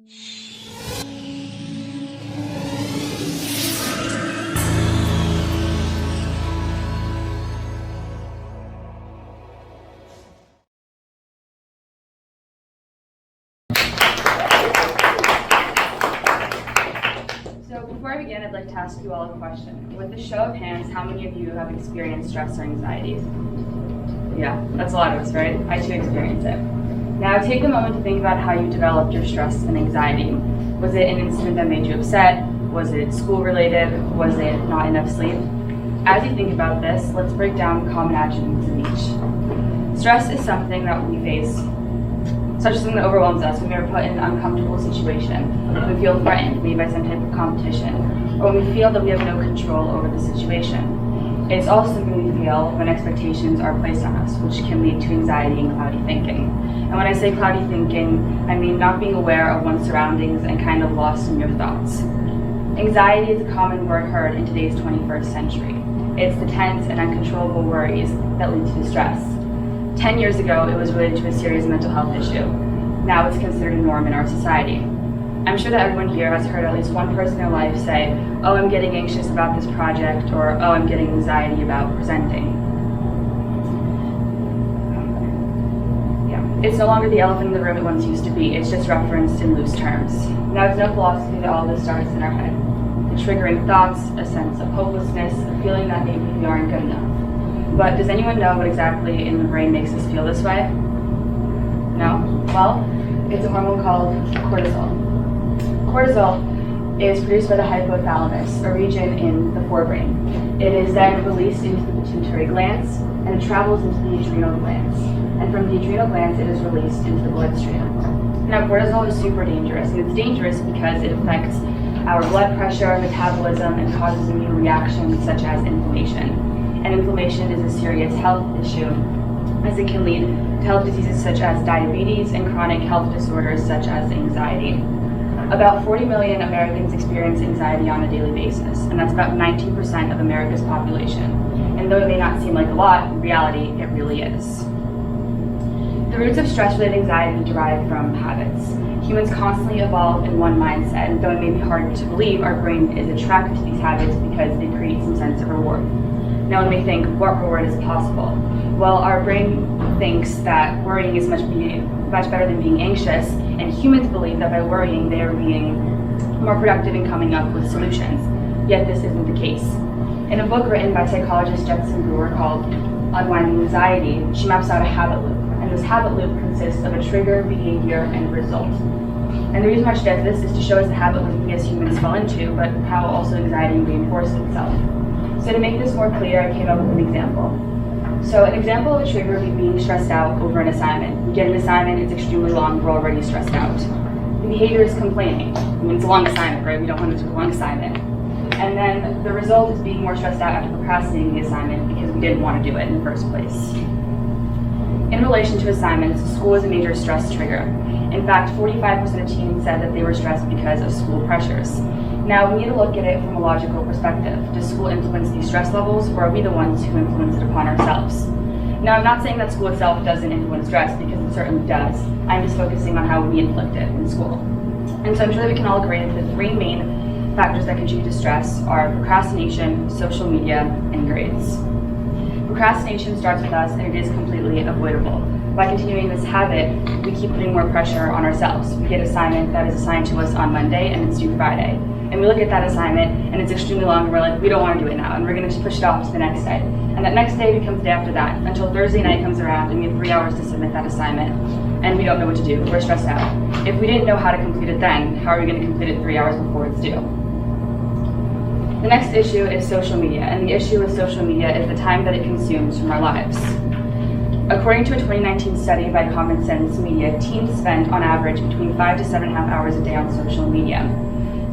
So before I begin, I'd like to ask you all a question. With a show of hands, how many of you have experienced stress or anxiety? Yeah, that's a lot of us, right? I too experience it. Now take a moment to think about how you developed your stress and anxiety. Was it an incident that made you upset? Was it school related? Was it not enough sleep? As you think about this, let's break down the common attributes of each. Stress is something that we face, such as something that overwhelms us when we are put in an uncomfortable situation, when we feel threatened, maybe by some type of competition, or when we feel that we have no control over the situation. It's also something we feel when expectations are placed on us, which can lead to anxiety and cloudy thinking. And when I say cloudy thinking, I mean not being aware of one's surroundings and kind of lost in your thoughts. Anxiety is a common word heard in today's 21st century. It's the tense and uncontrollable worries that lead to distress. 10 years ago, it was related to a serious mental health issue. Now it's considered a norm in our society. I'm sure that everyone here has heard at least one person in their life say, "Oh, I'm getting anxious about this project," or "Oh, I'm getting anxiety about presenting." Yeah, it's no longer the elephant in the room it once used to be. It's just referenced in loose terms. Now, it's no philosophy that all this starts in our head. The triggering thoughts, a sense of hopelessness, a feeling that maybe we aren't good enough. But does anyone know what exactly in the brain makes us feel this way? No? Well, it's a hormone called cortisol. Cortisol is produced by the hypothalamus, a region in the forebrain. It is then released into the pituitary glands, and it travels into the adrenal glands. And from the adrenal glands, it is released into the bloodstream. Now, cortisol is super dangerous, and it's dangerous because it affects our blood pressure, metabolism, and causes immune reactions such as inflammation. And inflammation is a serious health issue, as it can lead to health diseases such as diabetes and chronic health disorders such as anxiety. About 40 million Americans experience anxiety on a daily basis, and that's about 19% of America's population. And though it may not seem like a lot, in reality, it really is. The roots of stress-related anxiety derive from habits. Humans constantly evolve in one mindset, and though it may be hard to believe, our brain is attracted to these habits because they create some sense of reward. Now, one may think, what reward is possible? Well, our brain thinks that worrying is much better than being anxious, and humans believe that by worrying, they are being more productive in coming up with solutions. Yet this isn't the case. In a book written by psychologist Judson Brewer called Unwinding Anxiety, she maps out a habit loop, and this habit loop consists of a trigger, behavior, and result. And the reason why she does this is to show us the habit loop we as humans fall into, but how also anxiety reinforces itself. So to make this more clear, I came up with an example. So an example of a trigger would be being stressed out over an assignment. You get an assignment, it's extremely long, we're already stressed out. The behavior is complaining. I mean, it's a long assignment, right? We don't want to do a long assignment. And then the result is being more stressed out after procrastinating the assignment because we didn't want to do it in the first place. In relation to assignments, school is a major stress trigger. In fact, 45% of teens said that they were stressed because of school pressures. Now, we need to look at it from a logical perspective. Does school influence these stress levels, or are we the ones who influence it upon ourselves? Now, I'm not saying that school itself doesn't influence stress, because it certainly does. I'm just focusing on how we inflict it in school. And so I'm sure that we can all agree that the three main factors that contribute to stress are procrastination, social media, and grades. Procrastination starts with us, and it is completely avoidable. By continuing this habit, we keep putting more pressure on ourselves. We get an assignment that is assigned to us on Monday, and it's due Friday. And we look at that assignment, and it's extremely long, and we're like, we don't want to do it now, and we're going to just push it off to the next day. And that next day becomes the day after that, until Thursday night comes around, and we have 3 hours to submit that assignment, and we don't know what to do. We're stressed out. If we didn't know how to complete it then, how are we going to complete it 3 hours before it's due? The next issue is social media, and the issue with social media is the time that it consumes from our lives. According to a 2019 study by Common Sense Media, teens spend on average between 5 to 7.5 hours a day on social media.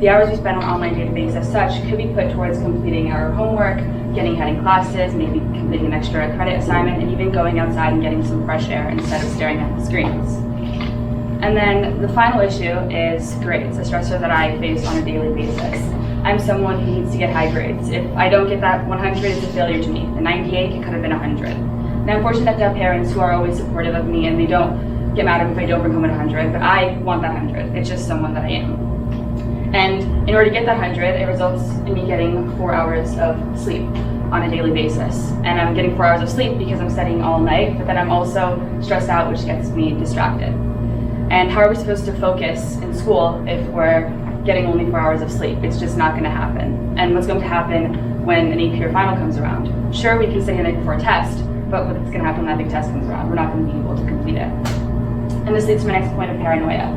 The hours we spend on online database as such could be put towards completing our homework, getting ahead in classes, maybe completing an extra credit assignment, and even going outside and getting some fresh air instead of staring at the screens. And then the final issue is grades, a stressor that I face on a daily basis. I'm someone who needs to get high grades. If I don't get that 100, it's a failure to me. The 98 could have been 100. And I'm fortunate to have parents who are always supportive of me, and they don't get mad at me if I don't bring home a 100, but I want that 100. It's just someone that I am. And in order to get that 100, it results in me getting 4 hours of sleep on a daily basis. And I'm getting 4 hours of sleep because I'm studying all night, but then I'm also stressed out, which gets me distracted. And how are we supposed to focus in school if we're getting only 4 hours of sleep? It's just not gonna happen. And what's going to happen when an AP or final comes around? Sure, we can study the night before a test, but what's gonna happen when that big test comes around? We're not gonna be able to complete it. And this leads to my next point of paranoia.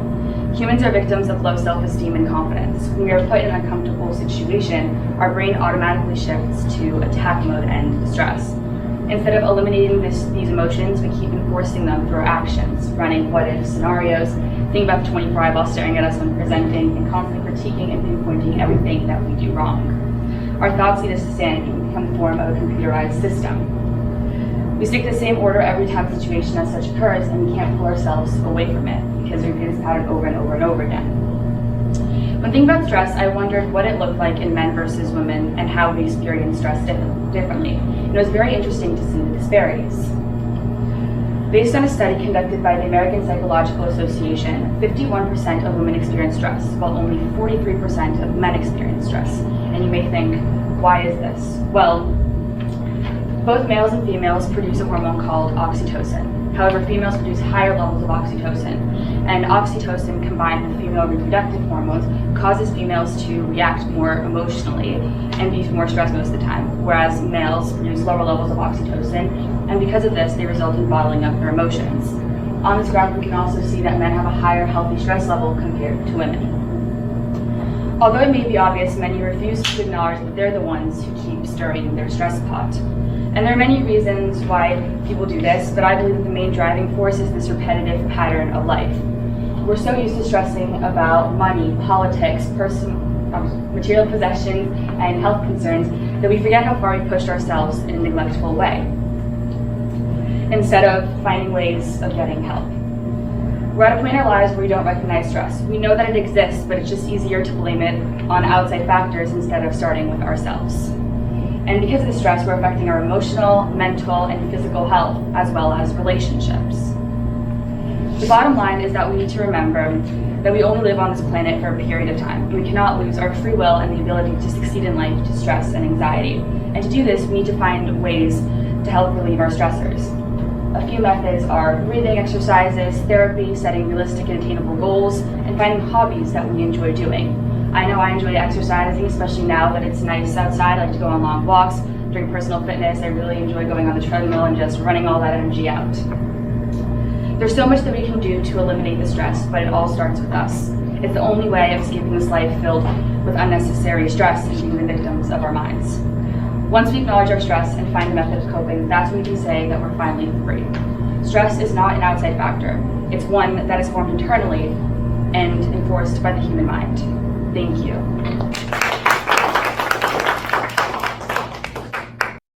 Humans are victims of low self-esteem and confidence. When we are put in an uncomfortable situation, our brain automatically shifts to attack mode and stress. Instead of eliminating these emotions, we keep enforcing them through our actions, running what-if scenarios, thinking about the 24 eyeballs staring at us when presenting, and constantly critiquing and pinpointing everything that we do wrong. Our thoughts lead us to sanity and become the form of a computerized system. We stick to the same order every time a situation as such occurs, and we can't pull ourselves away from it because we repeat this pattern over and over and over again. When thinking about stress, I wondered what it looked like in men versus women and how we experience stress differently. And it was very interesting to see the disparities. Based on a study conducted by the American Psychological Association, 51% of women experience stress, while only 43% of men experience stress. And you may think, why is this? Well, both males and females produce a hormone called oxytocin. However, females produce higher levels of oxytocin, and oxytocin combined with female reproductive hormones causes females to react more emotionally and be more stressed most of the time, whereas males produce lower levels of oxytocin, and because of this, they result in bottling up their emotions. On this graph, we can also see that men have a higher healthy stress level compared to women. Although it may be obvious, many refuse to acknowledge that they're the ones who keep stirring their stress pot. And there are many reasons why people do this, but I believe that the main driving force is this repetitive pattern of life. We're so used to stressing about money, politics, material possessions, and health concerns that we forget how far we pushed ourselves in a neglectful way, instead of finding ways of getting help. We're at a point in our lives where we don't recognize stress. We know that it exists, but it's just easier to blame it on outside factors instead of starting with ourselves. And because of the stress, we're affecting our emotional, mental, and physical health, as well as relationships. The bottom line is that we need to remember that we only live on this planet for a period of time. We cannot lose our free will and the ability to succeed in life to stress and anxiety. And to do this, we need to find ways to help relieve our stressors. A few methods are breathing exercises, therapy, setting realistic and attainable goals, and finding hobbies that we enjoy doing. I know I enjoy exercising, especially now that it's nice outside. I like to go on long walks, during personal fitness. I really enjoy going on the treadmill and just running all that energy out. There's so much that we can do to eliminate the stress, but it all starts with us. It's the only way of escaping this life filled with unnecessary stress and being the victims of our minds. Once we acknowledge our stress and find a method of coping, that's when we can say that we're finally free. Stress is not an outside factor. It's one that is formed internally and enforced by the human mind. Thank you.